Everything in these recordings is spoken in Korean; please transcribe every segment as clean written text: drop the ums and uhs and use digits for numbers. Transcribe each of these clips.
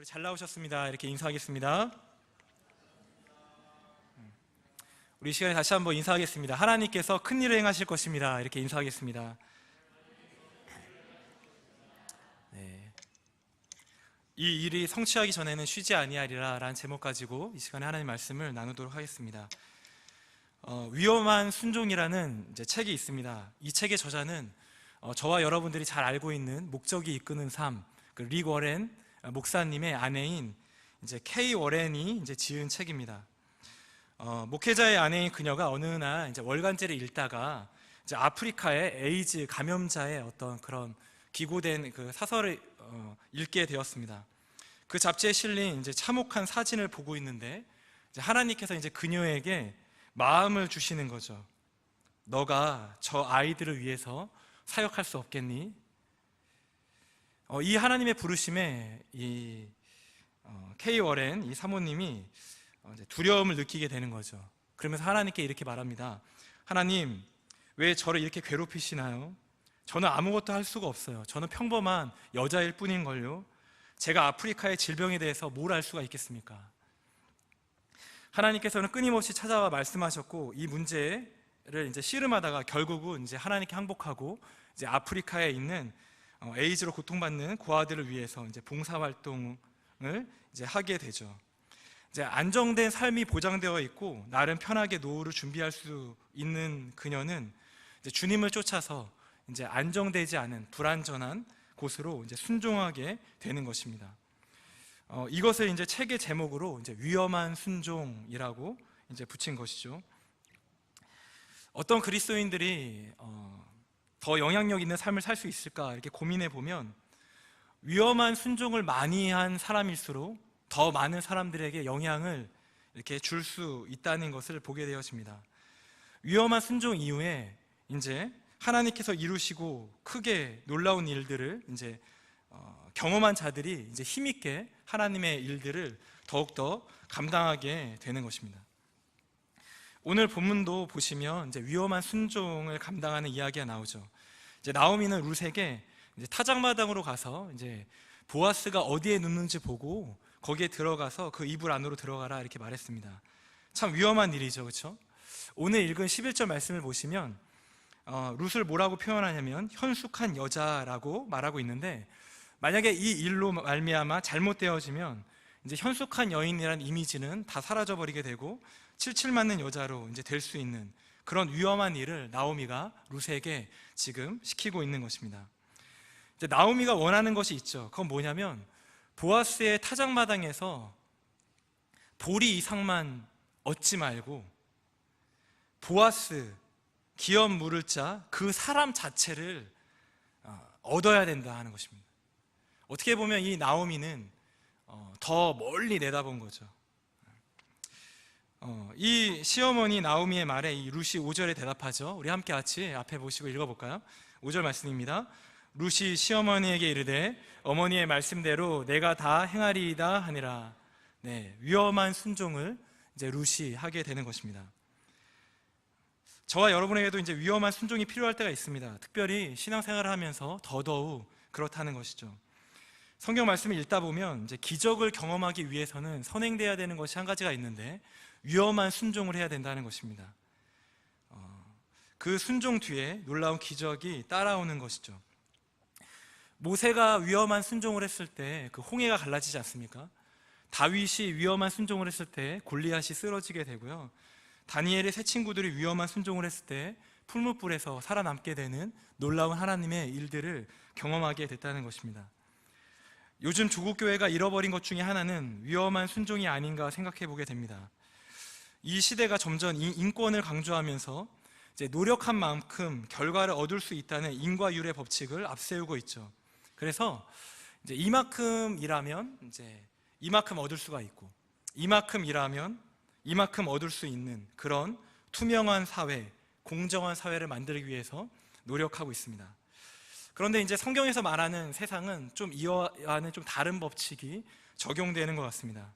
우리 잘 나오셨습니다. 이렇게 인사하겠습니다. 우리 이 시간에 다시 한번 인사하겠습니다. 하나님께서 큰 일을 행하실 것입니다. 이렇게 인사하겠습니다. 네. 이 일이 성취하기 전에는 쉬지 아니하리라 라는 제목 가지고 이 시간에 하나님 말씀을 나누도록 하겠습니다. 위험한 순종이라는 이제 책이 있습니다. 이 책의 저자는 저와 여러분들이 잘 알고 있는 목적이 이끄는 삶, 릭 워렌 목사님의 아내인 이제 K 워렌이 이제 지은 책입니다. 목회자의 아내인 그녀가 어느 날 이제 월간지를 읽다가 이제 아프리카의 에이즈 감염자의 어떤 그런 기고된 그 사설을 읽게 되었습니다. 그 잡지에 실린 이제 참혹한 사진을 보고 있는데 이제 하나님께서 이제 그녀에게 마음을 주시는 거죠. 너가 저 아이들을 위해서 사역할 수 없겠니? 이 하나님의 부르심에 이 K 워렌 이 사모님이 두려움을 느끼게 되는 거죠. 그러면서 하나님께 이렇게 말합니다. 하나님, 왜 저를 이렇게 괴롭히시나요? 저는 아무것도 할 수가 없어요. 저는 평범한 여자일 뿐인걸요. 제가 아프리카의 질병에 대해서 뭘 알 수가 있겠습니까? 하나님께서는 끊임없이 찾아와 말씀하셨고 이 문제를 이제 씨름하다가 결국은 이제 하나님께 항복하고 이제 아프리카에 있는 에이즈로 고통받는 고아들을 위해서 이제 봉사활동을 이제 하게 되죠. 이제 안정된 삶이 보장되어 있고 나름 편하게 노후를 준비할 수 있는 그녀는 이제 주님을 쫓아서 이제 안정되지 않은 불안전한 곳으로 이제 순종하게 되는 것입니다. 이것을 이제 책의 제목으로 이제 위험한 순종이라고 이제 붙인 것이죠. 어떤 그리스도인들이 더 영향력 있는 삶을 살 수 있을까 이렇게 고민해 보면 위험한 순종을 많이 한 사람일수록 더 많은 사람들에게 영향을 이렇게 줄 수 있다는 것을 보게 되어집니다. 위험한 순종 이후에 이제 하나님께서 이루시고 크게 놀라운 일들을 이제 경험한 자들이 이제 힘있게 하나님의 일들을 더욱더 감당하게 되는 것입니다. 오늘 본문도 보시면 이제 위험한 순종을 감당하는 이야기가 나오죠. 이제 나오미는 룻에게 이제 타작마당으로 가서 이제 보아스가 어디에 눕는지 보고 거기에 들어가서 그 이불 안으로 들어가라 이렇게 말했습니다. 참 위험한 일이죠, 그렇죠? 오늘 읽은 11절 말씀을 보시면 룻을 뭐라고 표현하냐면 현숙한 여자라고 말하고 있는데 만약에 이 일로 말미암아 잘못되어지면 이제 현숙한 여인이라는 이미지는 다 사라져버리게 되고 칠칠 맞는 여자로 이제 될 수 있는 그런 위험한 일을 나오미가 룻에게 지금 시키고 있는 것입니다. 이제 나오미가 원하는 것이 있죠. 그건 뭐냐면 보아스의 타작마당에서 보리 이상만 얻지 말고 보아스, 기업 물을 자 그 사람 자체를 얻어야 된다 하는 것입니다. 어떻게 보면 이 나오미는 더 멀리 내다본 거죠. 이 시어머니 나오미의 말에 이 룻이 5절에 대답하죠. 우리 함께 같이 앞에 보시고 읽어볼까요? 5절 말씀입니다. 룻이 시어머니에게 이르되 어머니의 말씀대로 내가 다 행하리이다 하니라. 네, 위험한 순종을 이제 룻이 하게 되는 것입니다. 저와 여러분에게도 이제 위험한 순종이 필요할 때가 있습니다. 특별히 신앙생활을 하면서 더더욱 그렇다는 것이죠. 성경 말씀을 읽다 보면 이제 기적을 경험하기 위해서는 선행돼야 되는 것이 한 가지가 있는데 위험한 순종을 해야 된다는 것입니다. 그 순종 뒤에 놀라운 기적이 따라오는 것이죠. 모세가 위험한 순종을 했을 때 그 홍해가 갈라지지 않습니까? 다윗이 위험한 순종을 했을 때 골리앗이 쓰러지게 되고요. 다니엘의 세 친구들이 위험한 순종을 했을 때 풀무불에서 살아남게 되는 놀라운 하나님의 일들을 경험하게 됐다는 것입니다. 요즘 조국교회가 잃어버린 것 중에 하나는 위험한 순종이 아닌가 생각해 보게 됩니다. 이 시대가 점점 인권을 강조하면서 이제 노력한 만큼 결과를 얻을 수 있다는 인과율의 법칙을 앞세우고 있죠. 그래서 이제 이만큼 일하면 이제 이만큼 얻을 수가 있고 이만큼 일하면 이만큼 얻을 수 있는 그런 투명한 사회, 공정한 사회를 만들기 위해서 노력하고 있습니다. 그런데 이제 성경에서 말하는 세상은 좀 이와는 좀 다른 법칙이 적용되는 것 같습니다.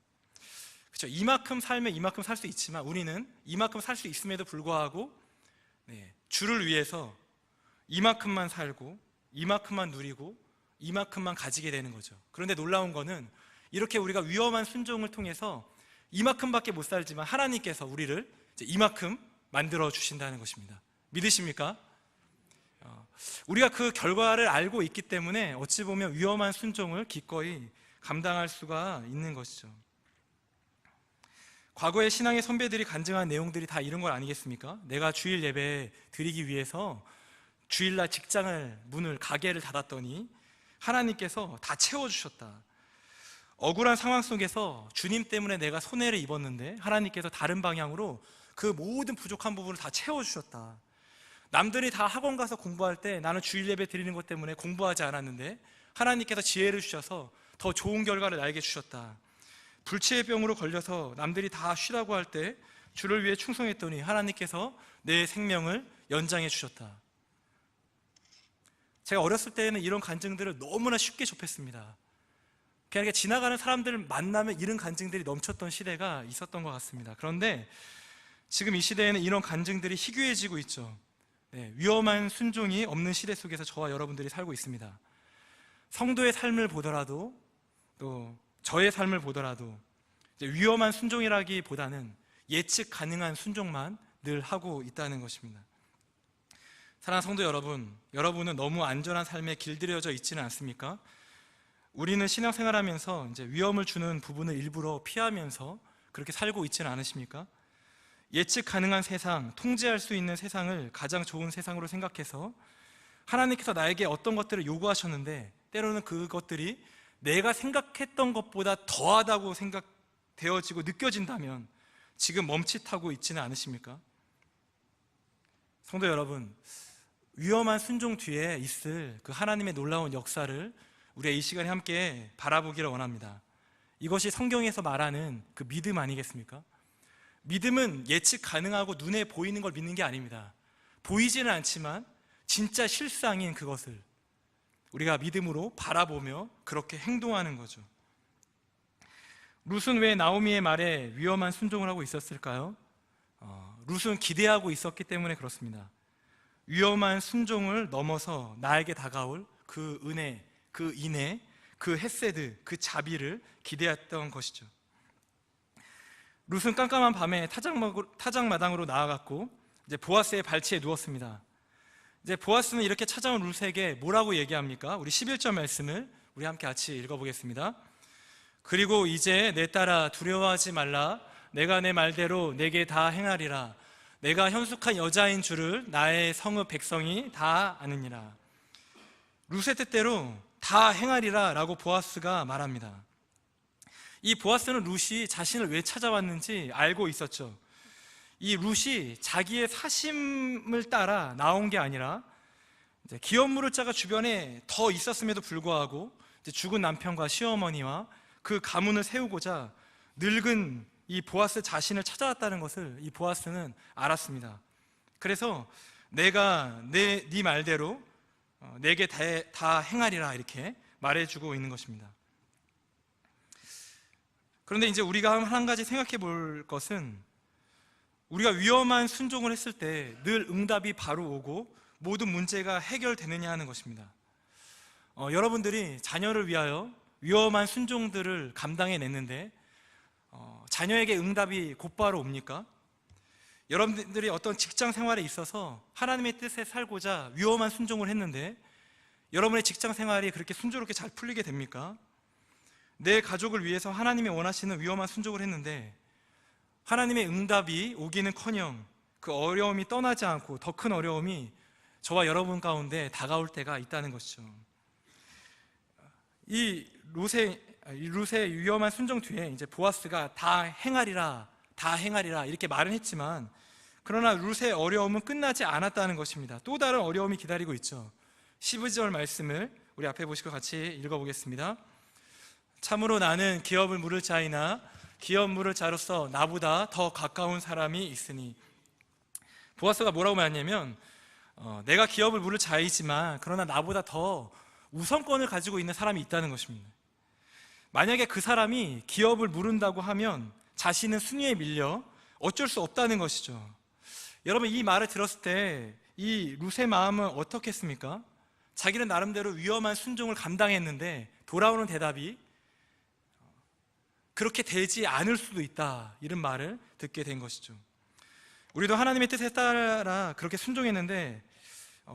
그렇죠? 이만큼 살면 이만큼 살 수 있지만 우리는 이만큼 살 수 있음에도 불구하고 주를 위해서 이만큼만 살고 이만큼만 누리고 이만큼만 가지게 되는 거죠. 그런데 놀라운 거는 이렇게 우리가 위험한 순종을 통해서 이만큼밖에 못 살지만 하나님께서 우리를 이제 이만큼 만들어 주신다는 것입니다. 믿으십니까? 우리가 그 결과를 알고 있기 때문에 어찌 보면 위험한 순종을 기꺼이 감당할 수가 있는 것이죠. 과거의 신앙의 선배들이 간증한 내용들이 다 이런 건 아니겠습니까? 내가 주일 예배 드리기 위해서 주일날 직장을 문을 가게를 닫았더니 하나님께서 다 채워주셨다. 억울한 상황 속에서 주님 때문에 내가 손해를 입었는데 하나님께서 다른 방향으로 그 모든 부족한 부분을 다 채워주셨다. 남들이 다 학원 가서 공부할 때 나는 주일 예배 드리는 것 때문에 공부하지 않았는데 하나님께서 지혜를 주셔서 더 좋은 결과를 나에게 주셨다. 불치의 병으로 걸려서 남들이 다 쉬라고 할 때 주를 위해 충성했더니 하나님께서 내 생명을 연장해 주셨다. 제가 어렸을 때에는 이런 간증들을 너무나 쉽게 접했습니다. 그냥 지나가는 사람들을 만나면 이런 간증들이 넘쳤던 시대가 있었던 것 같습니다. 그런데 지금 이 시대에는 이런 간증들이 희귀해지고 있죠. 위험한 순종이 없는 시대 속에서 저와 여러분들이 살고 있습니다. 성도의 삶을 보더라도 또 저의 삶을 보더라도 위험한 순종이라기보다는 예측 가능한 순종만 늘 하고 있다는 것입니다. 사랑하는 성도 여러분, 여러분은 너무 안전한 삶에 길들여져 있지는 않습니까? 우리는 신앙생활하면서 이제 위험을 주는 부분을 일부러 피하면서 그렇게 살고 있지는 않으십니까? 예측 가능한 세상, 통제할 수 있는 세상을 가장 좋은 세상으로 생각해서 하나님께서 나에게 어떤 것들을 요구하셨는데 때로는 그것들이 내가 생각했던 것보다 더하다고 생각되어지고 느껴진다면 지금 멈칫하고 있지는 않으십니까? 성도 여러분, 위험한 순종 뒤에 있을 그 하나님의 놀라운 역사를 우리가 이 시간에 함께 바라보기를 원합니다. 이것이 성경에서 말하는 그 믿음 아니겠습니까? 믿음은 예측 가능하고 눈에 보이는 걸 믿는 게 아닙니다. 보이지는 않지만 진짜 실상인 그것을 우리가 믿음으로 바라보며 그렇게 행동하는 거죠. 룻은 왜 나오미의 말에 위험한 순종을 하고 있었을까요? 룻은 기대하고 있었기 때문에 그렇습니다. 위험한 순종을 넘어서 나에게 다가올 그 은혜, 그 인애, 그 헤세드, 그 자비를 기대했던 것이죠. 룻은 깜깜한 밤에 타작마당으로 나아갔고 이제 보아스의 발치에 누웠습니다. 이제 보아스는 이렇게 찾아온 룻에게 뭐라고 얘기합니까? 우리 11절 말씀을 우리 함께 같이 읽어보겠습니다. 그리고 이제 내 딸아 두려워하지 말라. 내가 내 말대로 내게 다 행하리라. 내가 현숙한 여자인 줄을 나의 성읍 백성이 다 아느니라. 룻의 뜻대로 다 행하리라 라고 보아스가 말합니다. 이 보아스는 룻이 자신을 왜 찾아왔는지 알고 있었죠. 이 룻이 자기의 사심을 따라 나온 게 아니라 기업 물을 자가 주변에 더 있었음에도 불구하고 죽은 남편과 시어머니와 그 가문을 세우고자 늙은 이 보아스 자신을 찾아왔다는 것을 이 보아스는 알았습니다. 그래서 내가 네 말대로 내게 다 행하리라 이렇게 말해주고 있는 것입니다. 그런데 이제 우리가 한 가지 생각해 볼 것은 우리가 위험한 순종을 했을 때 늘 응답이 바로 오고 모든 문제가 해결되느냐 하는 것입니다. 여러분들이 자녀를 위하여 위험한 순종들을 감당해냈는데 자녀에게 응답이 곧바로 옵니까? 여러분들이 어떤 직장 생활에 있어서 하나님의 뜻에 살고자 위험한 순종을 했는데 여러분의 직장 생활이 그렇게 순조롭게 잘 풀리게 됩니까? 내 가족을 위해서 하나님이 원하시는 위험한 순종을 했는데 하나님의 응답이 오기는커녕 그 어려움이 떠나지 않고 더 큰 어려움이 저와 여러분 가운데 다가올 때가 있다는 것이죠. 이 룻의 위험한 순종 뒤에 이제 보아스가 다 행하리라 이렇게 말은 했지만 그러나 룻의 어려움은 끝나지 않았다는 것입니다. 또 다른 어려움이 기다리고 있죠. 12절 말씀을 우리 앞에 보시고 같이 읽어보겠습니다. 참으로 나는 기업을 물을 자이나 기업 물을 자로서 나보다 더 가까운 사람이 있으니. 보아스가 뭐라고 말했냐면 내가 기업을 물을 자이지만 그러나 나보다 더 우선권을 가지고 있는 사람이 있다는 것입니다. 만약에 그 사람이 기업을 물은다고 하면 자신은 순위에 밀려 어쩔 수 없다는 것이죠. 여러분, 이 말을 들었을 때 이 룻의 마음은 어떻겠습니까? 자기는 나름대로 위험한 순종을 감당했는데 돌아오는 대답이 그렇게 되지 않을 수도 있다, 이런 말을 듣게 된 것이죠. 우리도 하나님의 뜻에 따라 그렇게 순종했는데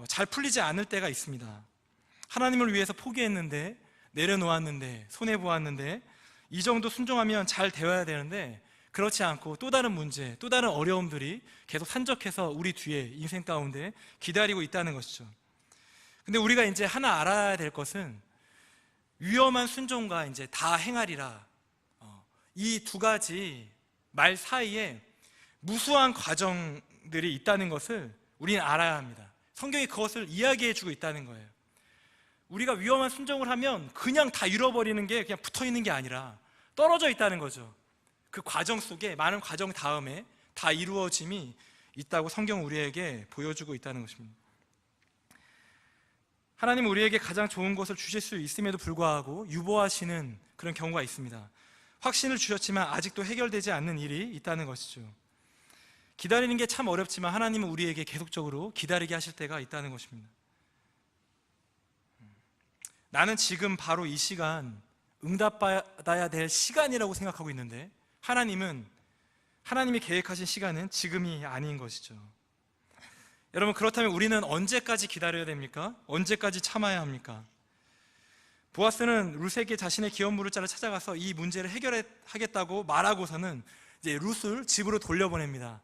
잘 풀리지 않을 때가 있습니다. 하나님을 위해서 포기했는데, 내려놓았는데, 손해보았는데, 이 정도 순종하면 잘 되어야 되는데 그렇지 않고 또 다른 문제, 또 다른 어려움들이 계속 산적해서 우리 뒤에 인생 가운데 기다리고 있다는 것이죠. 근데 우리가 이제 하나 알아야 될 것은 위험한 순종과 이제 다 행하리라, 이 두 가지 말 사이에 무수한 과정들이 있다는 것을 우리는 알아야 합니다. 성경이 그것을 이야기해 주고 있다는 거예요. 우리가 위험한 순종을 하면 그냥 다 잃어버리는 게 그냥 붙어 있는 게 아니라 떨어져 있다는 거죠. 그 과정 속에, 많은 과정 다음에 다 이루어짐이 있다고 성경은 우리에게 보여주고 있다는 것입니다. 하나님은 우리에게 가장 좋은 것을 주실 수 있음에도 불구하고 유보하시는 그런 경우가 있습니다. 확신을 주셨지만 아직도 해결되지 않는 일이 있다는 것이죠. 기다리는 게 참 어렵지만 하나님은 우리에게 계속적으로 기다리게 하실 때가 있다는 것입니다. 나는 지금 바로 이 시간 응답받아야 될 시간이라고 생각하고 있는데 하나님이 계획하신 시간은 지금이 아닌 것이죠. 여러분, 그렇다면 우리는 언제까지 기다려야 됩니까? 언제까지 참아야 합니까? 보아스는 룻에게 자신의 기업무를 찾아가서 이 문제를 해결하겠다고 말하고서는 이제 룻을 집으로 돌려보냅니다.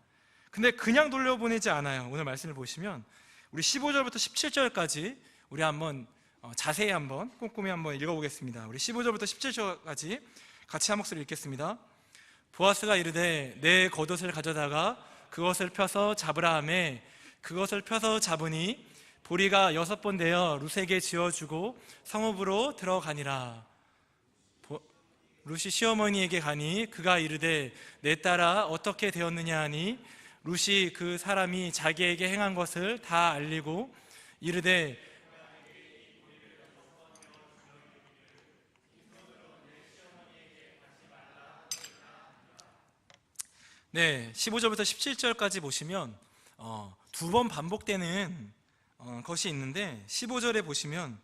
근데 그냥 돌려보내지 않아요. 오늘 말씀을 보시면 우리 15절부터 17절까지 우리 한번 자세히 한번 꼼꼼히 한번 읽어보겠습니다. 우리 15절부터 17절까지 같이 한 목소리 읽겠습니다. 보아스가 이르되 내 겉옷을 가져다가 그것을 펴서 잡으라 하매 그것을 펴서 잡으니 보리가 6번 되어 룻에게 지어주고 성읍으로 들어가니라. 룻이 시어머니에게 가니 그가 이르되 내 딸아 어떻게 되었느냐 하니 룻이 그 사람이 자기에게 행한 것을 다 알리고 이르되 네, 15절부터 17절까지 보시면 두 번 반복되는 것이 있는데 15절에 보시면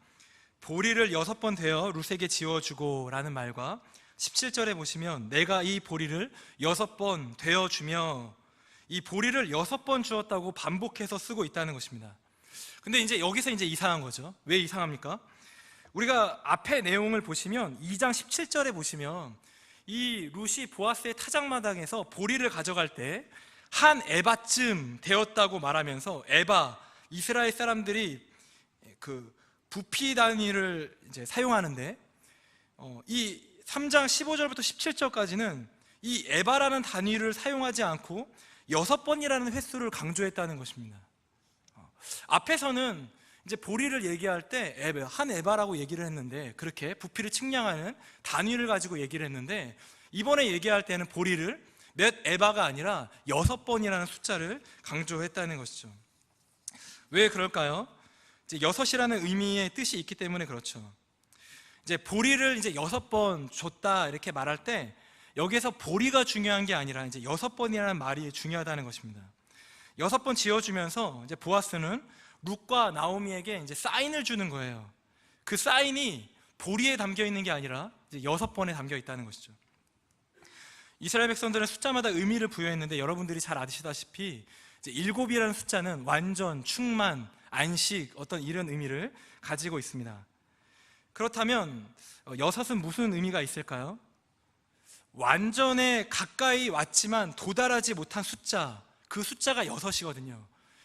보리를 6번 되어 룻에게 지어주고 라는 말과 17절에 보시면 내가 이 보리를 6번 되어주며, 이 보리를 6번 주었다고 반복해서 쓰고 있다는 것입니다. 근데 이제 여기서 이제 이상한 거죠. 왜 이상합니까? 우리가 앞에 내용을 보시면 2장 17절에 보시면 이 룻이 보아스의 타작마당에서 보리를 가져갈 때 한 에바쯤 되었다고 말하면서, 에바, 이스라엘 사람들이 그 부피 단위를 이제 사용하는데 이 3장 15절부터 17절까지는 이 에바라는 단위를 사용하지 않고 6번이라는 횟수를 강조했다는 것입니다. 앞에서는 이제 보리를 얘기할 때 한 에바라고 얘기를 했는데, 그렇게 부피를 측량하는 단위를 가지고 얘기를 했는데, 이번에 얘기할 때는 보리를 몇 에바가 아니라 6번이라는 숫자를 강조했다는 것이죠. 왜 그럴까요? 이제 6이라는 의미의 뜻이 있기 때문에 그렇죠. 이제 보리를 이제 6번 줬다 이렇게 말할 때 여기에서 보리가 중요한 게 아니라 이제 6번이라는 말이 중요하다는 것입니다. 6번 지어주면서 이제 보아스는 룻과 나오미에게 이제 사인을 주는 거예요. 그 사인이 보리에 담겨 있는 게 아니라 이제 6번에 담겨 있다는 것이죠. 이스라엘 백성들은 숫자마다 의미를 부여했는데 여러분들이 잘 아시다시피 이제 7이라는 숫자는 완전, 충만, 안식, 어떤 이런 의미를 가지고 있습니다. 그렇다면 6은 무슨 의미가 있을까요? 완전에 가까이 왔지만 도달하지 못한 숫자, 그 숫자가 6이거든요.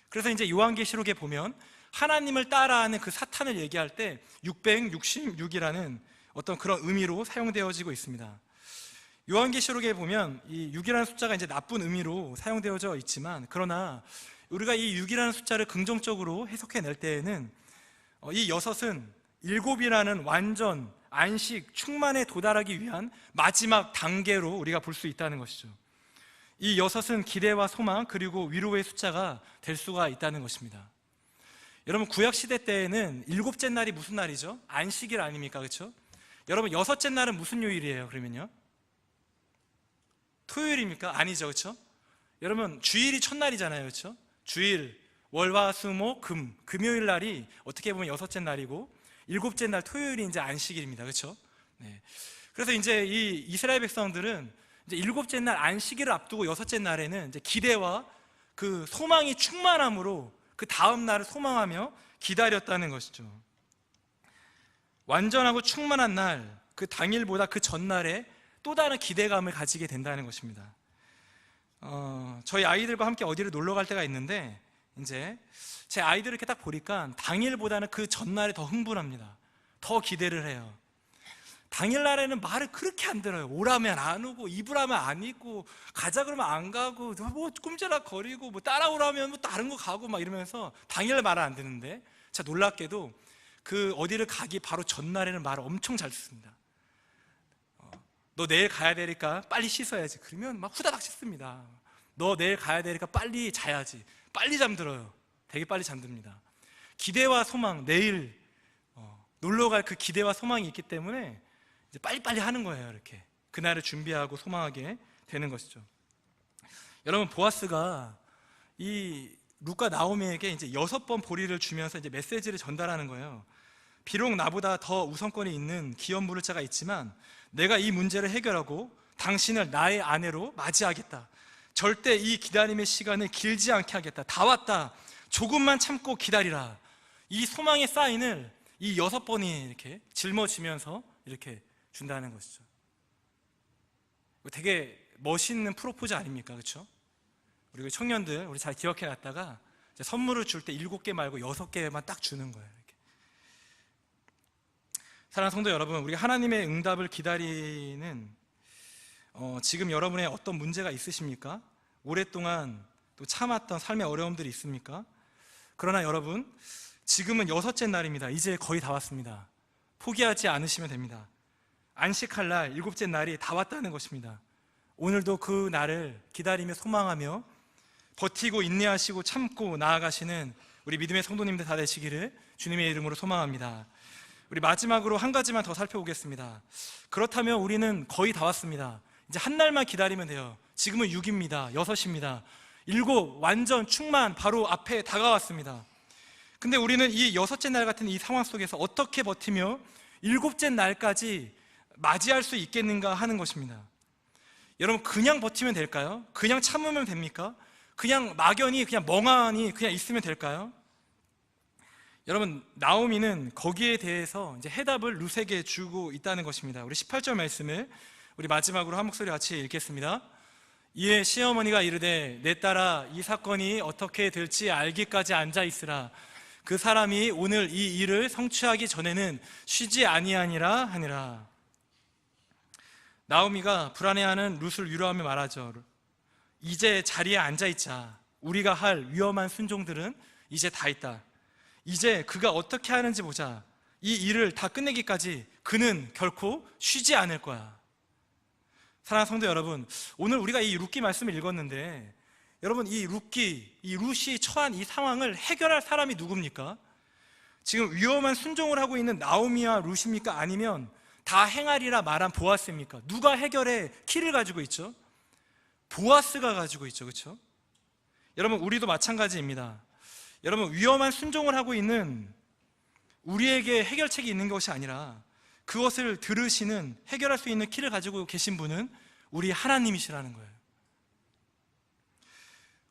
그래서 이제 요한계시록에 보면 하나님을 따라하는 그 사탄을 얘기할 때 666이라는 어떤 그런 의미로 사용되어지고 있습니다. 요한계시록에 보면 이 6이라는 숫자가 이제 나쁜 의미로 사용되어져 있지만, 그러나 우리가 이 6이라는 숫자를 긍정적으로 해석해낼 때에는 이 6은 7이라는 완전, 안식, 충만에 도달하기 위한 마지막 단계로 우리가 볼 수 있다는 것이죠. 이 6은 기대와 소망 그리고 위로의 숫자가 될 수가 있다는 것입니다. 여러분, 구약시대 때에는 7째 날이 무슨 날이죠? 안식일 아닙니까? 그렇죠? 여러분, 6째 날은 무슨 요일이에요? 그러면요? 토요일입니까? 아니죠. 그렇죠? 여러분, 주일이 첫날이잖아요. 그렇죠? 주일, 월화수목 금, 금요일 날이 어떻게 보면 6째 날이고 7째 날 토요일이 이제 안식일입니다. 그렇죠? 네. 그래서 이제 이 이스라엘 백성들은 이제 일곱째 날 안식일을 앞두고 여섯째 날에는 이제 기대와 그 소망이 충만함으로 그 다음 날을 소망하며 기다렸다는 것이죠. 완전하고 충만한 날, 그 당일보다 그 전날에 또 다른 기대감을 가지게 된다는 것입니다. 저희 아이들과 함께 어디를 놀러 갈 때가 있는데 이제 제 아이들을 이렇게 딱 보니까 당일보다는 그 전날에 더 흥분합니다. 더 기대를 해요. 당일날에는 말을 그렇게 안 들어요. 오라면 안 오고, 입으라면 안 입고, 가자 그러면 안 가고, 뭐 꼼지락 거리고, 뭐 따라오라면 뭐 다른 거 가고 막 이러면서 당일 말을 안 듣는데, 자, 놀랍게도 그 어디를 가기 바로 전날에는 말을 엄청 잘 듣습니다. 너 내일 가야 되니까 빨리 씻어야지. 그러면 막 후다닥 씻습니다. 너 내일 가야 되니까 빨리 자야지. 빨리 잠들어요. 되게 빨리 잠듭니다. 기대와 소망, 내일 놀러 갈 그 기대와 소망이 있기 때문에 이제 빨리빨리 하는 거예요. 이렇게 그날을 준비하고 소망하게 되는 것이죠. 여러분, 보아스가 이 룻과 나오미에게 이제 6번 보리를 주면서 이제 메시지를 전달하는 거예요. 비록 나보다 더 우선권이 있는 기업 부를 자가 있지만 내가 이 문제를 해결하고 당신을 나의 아내로 맞이하겠다. 절대 이 기다림의 시간을 길지 않게 하겠다. 다 왔다. 조금만 참고 기다리라. 이 소망의 사인을 이 6번이 이렇게 짊어지면서 이렇게 준다는 것이죠. 되게 멋있는 프로포즈 아닙니까? 그렇죠? 우리 청년들, 우리 잘 기억해 놨다가 선물을 줄 때 7개 말고 6개만 딱 주는 거예요. 이렇게. 사랑하는 성도 여러분, 우리가 하나님의 응답을 기다리는 지금 여러분의 어떤 문제가 있으십니까? 오랫동안 또 참았던 삶의 어려움들이 있습니까? 그러나 여러분, 지금은 6째 날입니다. 이제 거의 다 왔습니다. 포기하지 않으시면 됩니다. 안식할 날, 7째 날이 다 왔다는 것입니다. 오늘도 그 날을 기다리며 소망하며 버티고 인내하시고 참고 나아가시는 우리 믿음의 성도님들 다 되시기를 주님의 이름으로 소망합니다. 우리 마지막으로 한 가지만 더 살펴보겠습니다. 그렇다면 우리는 거의 다 왔습니다. 이제 한 날만 기다리면 돼요. 지금은 6입니다. 6입니다. 7, 완전 충만 바로 앞에 다가왔습니다. 근데 우리는 이 6째 날 같은 이 상황 속에서 어떻게 버티며 7째 날까지 맞이할 수 있겠는가 하는 것입니다. 여러분, 그냥 버티면 될까요? 그냥 참으면 됩니까? 그냥 막연히 그냥 멍하니 그냥 있으면 될까요? 여러분, 나오미는 거기에 대해서 이제 해답을 룻에게 주고 있다는 것입니다. 우리 18절 말씀을 우리 마지막으로 한 목소리 같이 읽겠습니다. 이에 시어머니가 이르되 내 딸아, 이 사건이 어떻게 될지 알기까지 앉아 있으라. 그 사람이 오늘 이 일을 성취하기 전에는 쉬지 아니하니라 하니라. 나오미가 불안해하는 룻을 위로하며 말하죠. 이제 자리에 앉아있자. 우리가 할 위험한 순종들은 이제 다 있다. 이제 그가 어떻게 하는지 보자. 이 일을 다 끝내기까지 그는 결코 쉬지 않을 거야. 사랑하는 성도 여러분, 오늘 우리가 이 룻기 말씀을 읽었는데 여러분, 이 룻이 처한 이 상황을 해결할 사람이 누굽니까? 지금 위험한 순종을 하고 있는 나오미와 룻입니까? 아니면 다 행하리라 말한 보아스입니까? 누가 해결의 키를 가지고 있죠? 보아스가 가지고 있죠. 그렇죠? 여러분, 우리도 마찬가지입니다. 여러분, 위험한 순종을 하고 있는 우리에게 해결책이 있는 것이 아니라 그것을 들으시는, 해결할 수 있는 키를 가지고 계신 분은 우리 하나님이시라는 거예요.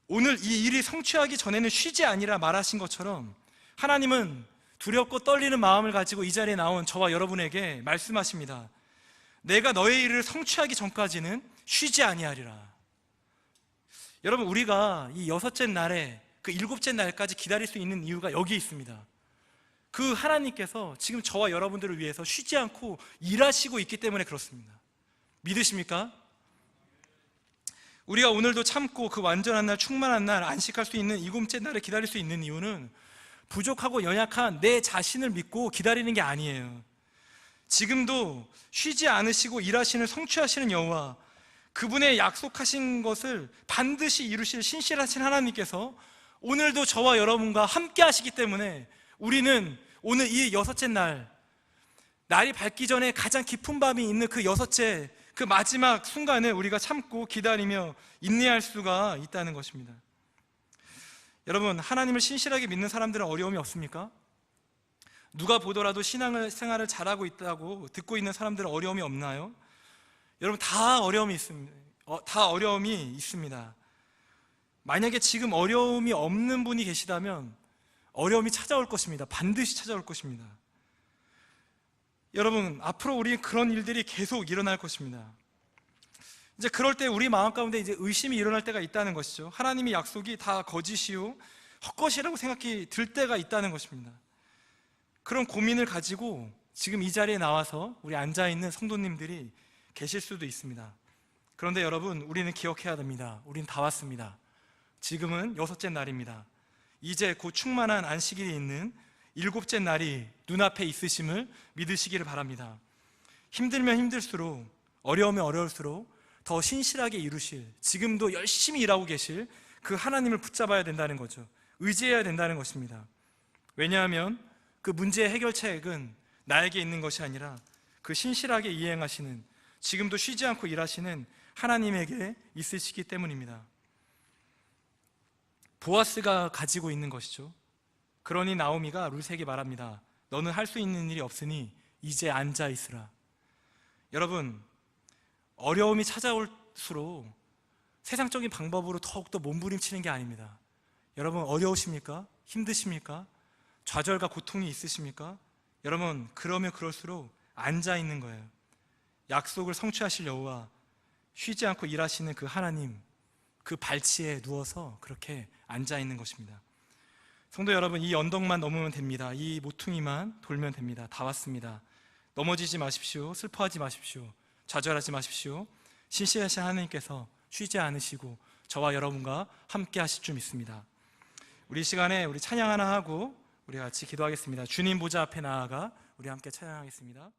오늘 이 일이 성취하기 전에는 쉬지 아니라 말하신 것처럼 하나님은 두렵고 떨리는 마음을 가지고 이 자리에 나온 저와 여러분에게 말씀하십니다. 내가 너의 일을 성취하기 전까지는 쉬지 아니하리라. 여러분, 우리가 이 6째 날에 그 7째 날까지 기다릴 수 있는 이유가 여기 있습니다. 그 하나님께서 지금 저와 여러분들을 위해서 쉬지 않고 일하시고 있기 때문에 그렇습니다. 믿으십니까? 우리가 오늘도 참고 그 완전한 날, 충만한 날, 안식할 수 있는 7째 날을 기다릴 수 있는 이유는 부족하고 연약한 내 자신을 믿고 기다리는 게 아니에요. 지금도 쉬지 않으시고 일하시는 성취하시는 여호와, 그분의 약속하신 것을 반드시 이루실 신실하신 하나님께서 오늘도 저와 여러분과 함께 하시기 때문에 우리는 오늘 이 6째 날, 날이 밝기 전에 가장 깊은 밤이 있는 그 6째, 그 마지막 순간을 우리가 참고 기다리며 인내할 수가 있다는 것입니다. 여러분, 하나님을 신실하게 믿는 사람들은 어려움이 없습니까? 누가 보더라도 신앙생활을 잘하고 있다고 듣고 있는 사람들은 어려움이 없나요? 여러분, 다 어려움이 있습니다. 다 어려움이 있습니다. 만약에 지금 어려움이 없는 분이 계시다면 어려움이 찾아올 것입니다. 반드시 찾아올 것입니다. 여러분, 앞으로 우리 그런 일들이 계속 일어날 것입니다. 이제 그럴 때 우리 마음 가운데 이제 의심이 일어날 때가 있다는 것이죠. 하나님의 약속이 다 거짓이요 헛것이라고 생각이 들 때가 있다는 것입니다. 그런 고민을 가지고 지금 이 자리에 나와서 우리 앉아있는 성도님들이 계실 수도 있습니다. 그런데 여러분, 우리는 기억해야 됩니다. 우린 다 왔습니다. 지금은 6째 날입니다. 이제 곧 충만한 안식일이 있는 7째 날이 눈앞에 있으심을 믿으시기를 바랍니다. 힘들면 힘들수록, 어려우면 어려울수록 더 신실하게 이루실, 지금도 열심히 일하고 계실 그 하나님을 붙잡아야 된다는 거죠. 의지해야 된다는 것입니다. 왜냐하면 그 문제의 해결책은 나에게 있는 것이 아니라 그 신실하게 이행하시는, 지금도 쉬지 않고 일하시는 하나님에게 있으시기 때문입니다. 보아스가 가지고 있는 것이죠. 그러니 나오미가 룻에게 말합니다. 너는 할 수 있는 일이 없으니 이제 앉아 있으라. 여러분, 어려움이 찾아올수록 세상적인 방법으로 더욱더 몸부림치는 게 아닙니다. 여러분, 어려우십니까? 힘드십니까? 좌절과 고통이 있으십니까? 여러분, 그러면 그럴수록 앉아 있는 거예요. 약속을 성취하실 여호와, 쉬지 않고 일하시는 그 하나님, 그 발치에 누워서 그렇게 앉아 있는 것입니다. 성도 여러분, 이 언덕만 넘으면 됩니다. 이 모퉁이만 돌면 됩니다. 다 왔습니다. 넘어지지 마십시오. 슬퍼하지 마십시오. 좌절하지 마십시오. 신실하신 하나님께서 쉬지 않으시고 저와 여러분과 함께 하실 줄 믿습니다. 우리 시간에 우리 찬양 하나 하고 우리 같이 기도하겠습니다. 주님 보좌 앞에 나아가 우리 함께 찬양하겠습니다.